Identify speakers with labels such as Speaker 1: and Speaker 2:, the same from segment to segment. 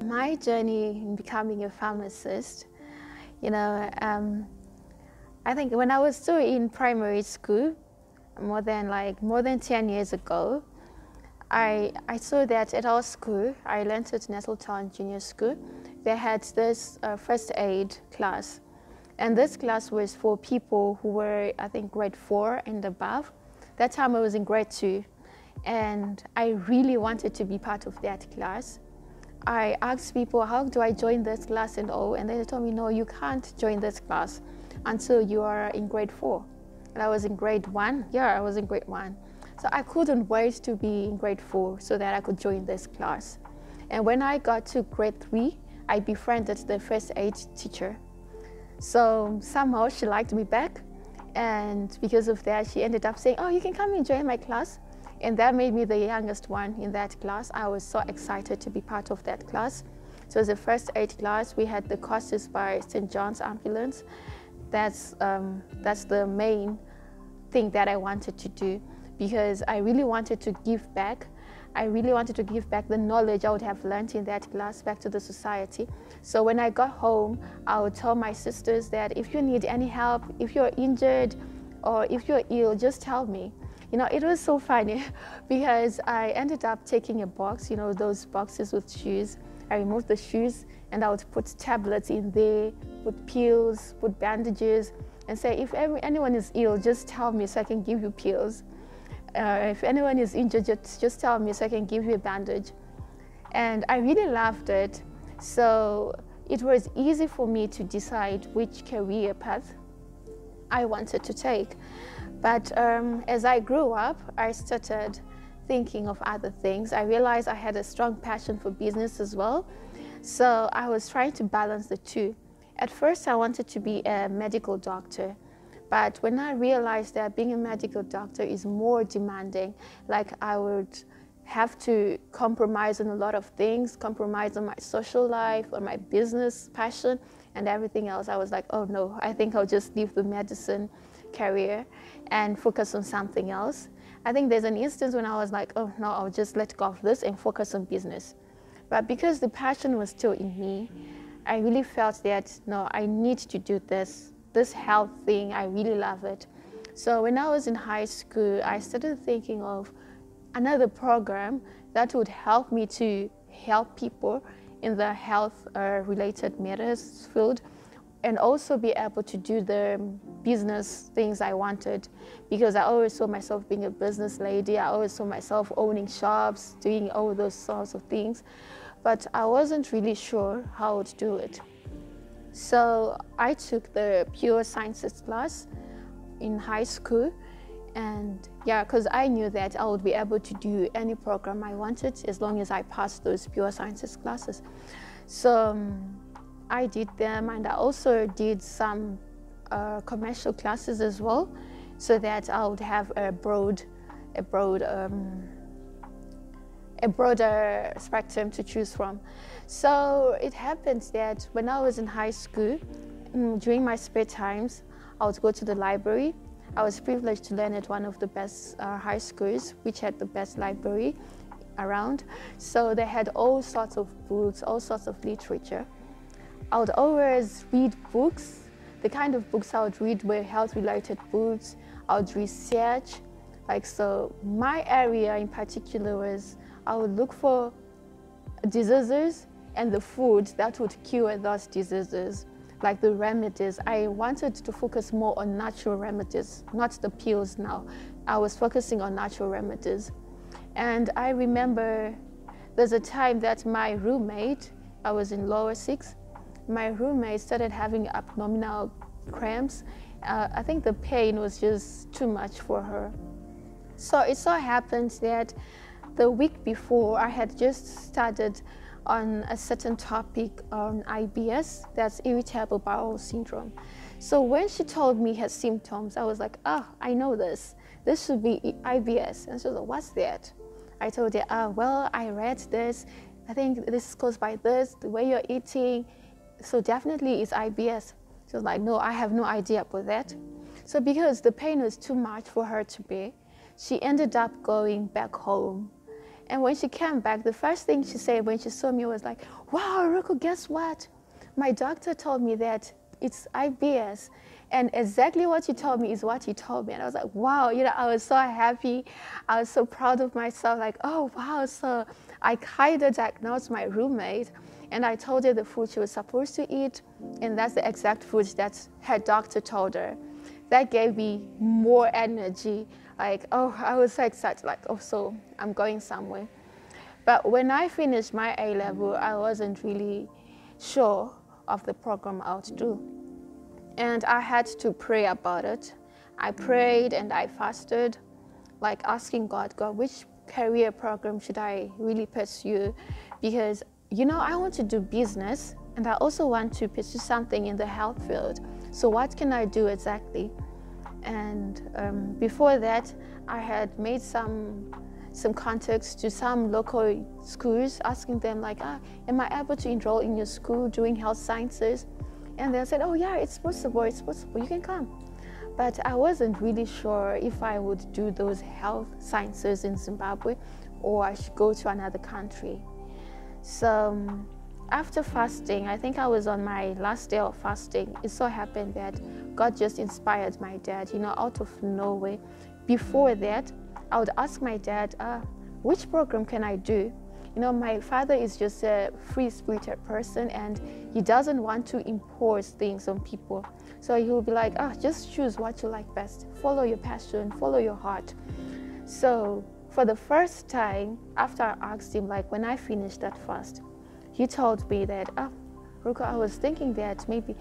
Speaker 1: My journey in becoming a pharmacist, you know, I think when I was still in primary school, more than 10 years ago, I saw that at our school, I learned at Nestletown Junior School, they had this first aid class. And this class was for people who were, I think, grade 4 and above. That time I was in grade 2. And I really wanted to be part of that class. I asked people, how do I join this class and all? And they told me, no, you can't join this class until you are in grade 4. And I was in grade 1. Yeah, I was in grade 1. So I couldn't wait to be in grade 4 so that I could join this class. And when I got to grade 3, I befriended the first aid teacher. So somehow she liked me back. And because of that, she ended up saying, oh, you can come and join my class. And that made me the youngest one in that class. I was so excited to be part of that class. So it was the first aid class. We had the courses by St. John's Ambulance. That's the main thing that I wanted to do, because I really wanted to give back. I really wanted to give back the knowledge I would have learned in that class back to the society. So when I got home, I would tell my sisters that if you need any help, if you're injured or if you're ill, just tell me. You know, it was so funny because I ended up taking a box, you know, those boxes with shoes. I removed the shoes and I would put tablets in there, put pills, put bandages, and say, if anyone is ill, just tell me so I can give you pills. If anyone is injured, just tell me so I can give you a bandage. And I really loved it. So it was easy for me to decide which career path I wanted to take. But as I grew up, I started thinking of other things. I realized I had a strong passion for business as well. So I was trying to balance the two. At first, I wanted to be a medical doctor. But when I realized that being a medical doctor is more demanding, like I would have to compromise on a lot of things, compromise on my social life, on my business passion, and everything else, I was like, oh no, I think I'll just leave the medicine career and focus on something else. I think there's an instance when I was like, oh no, I'll just let go of this and focus on business. But because the passion was still in me, I really felt that, no, I need to do this health thing. I really love it. So when I was in high school, I started thinking of another program that would help me to help people in the health related matters field, and also be able to do the business things I wanted, because I always saw myself being a business lady. I always saw myself owning shops, doing all those sorts of things, but I wasn't really sure how to do it. So I took the pure sciences class in high school, and yeah, because I knew that I would be able to do any program I wanted as long as I passed those pure sciences classes. So I did them, and I also did some commercial classes as well, so that I would have a broader spectrum to choose from. So it happened that when I was in high school, during my spare times, I would go to the library. I was privileged to learn at one of the best high schools, which had the best library around. So they had all sorts of books, all sorts of literature. I would always read books. The kind of books I would read were health-related books. I would research. So my area in particular was, I would look for diseases and the food that would cure those diseases, like the remedies. I wanted to focus more on natural remedies, not the pills now. I was focusing on natural remedies. And I remember there's a time that my roommate, I was in lower 6, my roommate started having abdominal cramps. I think the pain was just too much for her. So it so happened that the week before, I had just started on a certain topic on IBS, that's irritable bowel syndrome. So when she told me her symptoms, I was like, oh, I know this. This should be IBS. And she was like, what's that? I told her, well, I read this. I think this is caused by this, the way you're eating. So definitely it's IBS. She was like, no, I have no idea about that. So because the pain was too much for her to bear, she ended up going back home. And when she came back, the first thing she said when she saw me was like, wow, Ruku, guess what? My doctor told me that it's IBS. And exactly what she told me is what he told me. And I was like, wow, you know, I was so happy. I was so proud of myself, like, oh, wow. So I kind of diagnosed my roommate, and I told her the food she was supposed to eat, and that's the exact food that her doctor told her. That gave me more energy. Like, oh, I was so excited, like, oh, so I'm going somewhere. But when I finished my A-level, I wasn't really sure of the program I would do. And I had to pray about it. I prayed and I fasted, like asking God, which career program should I really pursue? Because, you know, I want to do business, and I also want to pursue something in the health field. So what can I do exactly? And before that, I had made some contacts to some local schools, asking them like, am I able to enroll in your school doing health sciences? And they said, oh yeah, it's possible, you can come. But I wasn't really sure if I would do those health sciences in Zimbabwe or I should go to another country. So after fasting, I think I was on my last day of fasting, it so happened that God just inspired my dad, you know, out of nowhere. Before that, I would ask my dad, which program can I do? You know, my father is just a free-spirited person, and he doesn't want to impose things on people. So he will be like, just choose what you like best. Follow your passion, follow your heart. So for the first time, after I asked him, like when I finished that fast, he told me that, Ruka, I was thinking that maybe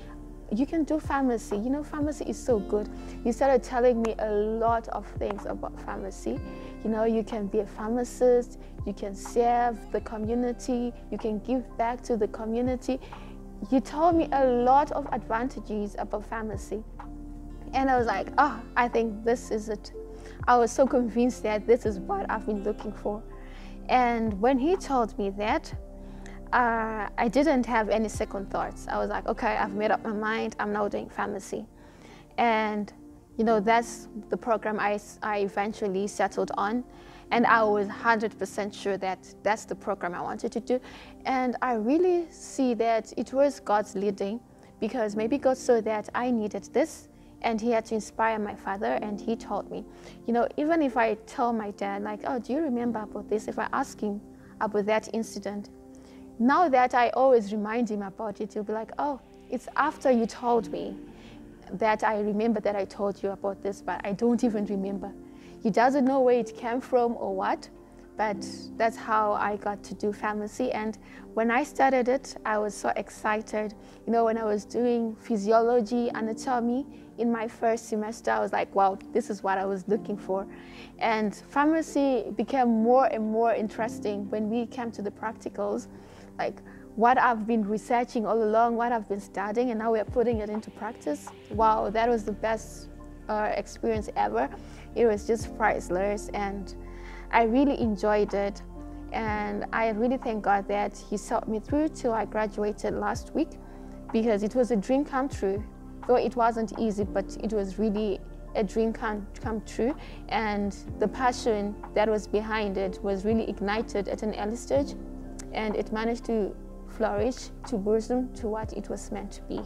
Speaker 1: you can do pharmacy. You know, pharmacy is so good. He started telling me a lot of things about pharmacy. You know, you can be a pharmacist, you can serve the community, you can give back to the community. He told me a lot of advantages about pharmacy. And I was like, I think this is it. I was so convinced that this is what I've been looking for. And when he told me that, I didn't have any second thoughts. I was like, okay, I've made up my mind. I'm now doing pharmacy. And, you know, that's the program I eventually settled on. And I was 100% sure that that's the program I wanted to do. And I really see that it was God's leading, because maybe God saw that I needed this, and he had to inspire my father, and he told me, you know, even if I tell my dad, like, oh, do you remember about this? If I ask him about that incident, now that I always remind him about it, he'll be like, oh, it's after you told me that I remember that I told you about this, but I don't even remember. He doesn't know where it came from or what, but that's how I got to do pharmacy. And when I started it, I was so excited. You know, when I was doing physiology, anatomy in my first semester, I was like, wow, this is what I was looking for. And pharmacy became more and more interesting when we came to the practicals. Like what I've been researching all along, what I've been studying, and now we're putting it into practice. Wow, that was the best experience ever. It was just priceless, and I really enjoyed it. And I really thank God that he saw me through till I graduated last week, because it was a dream come true. Though it wasn't easy, but it was really a dream come true. And the passion that was behind it was really ignited at an early stage, and it managed to flourish, to blossom to what it was meant to be.